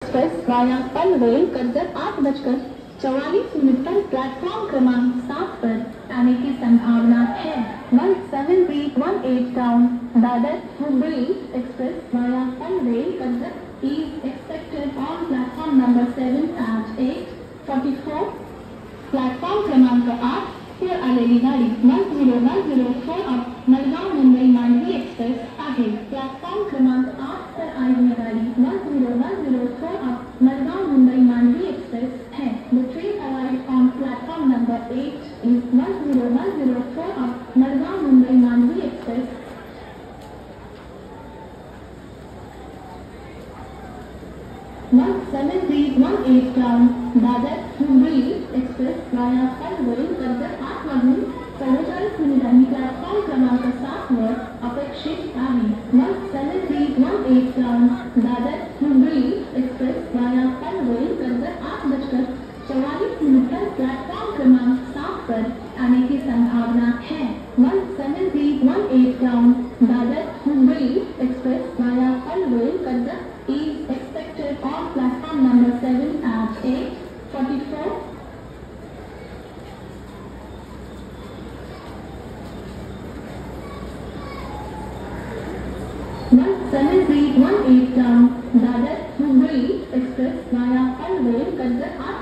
Express via Panvel Karjat 8:44 पर platform क्रमांक 7 पर आने की संभावना है। 1718 down Dadar Hubli express via Panvel Karjat is expected on platform number 7 at 8:44. Platform क्रमांक 8 पर आलेली गाडी 10104 अप मडगाव मुंबई मांडवी एक्सप्रेस आहे। प्लेटफॉर्म क्रमांक 8 पर आलेली गाडी 10104 अप मडगाव मुंबई मांडवी एक्सप्रेस है। The train arrived on platform number 8 is 10104 up Madgaon Mumbai Mandovi express. 1718 down Dadar Hubli express via Panvel Karjat 8:44 platform क्रमांक 7 वर अपेक्षित आहे। 1718 down Dadar Hubli express via Panvel Karjat 8:44 platform क्रमांक 7 पर आने की संभावना है। 1718 down Dadar Hubli express via Panvel Karjat is expected on platform number 7 at 8:44. 1718 down Dadar Hubli express via Panvel Karjat 8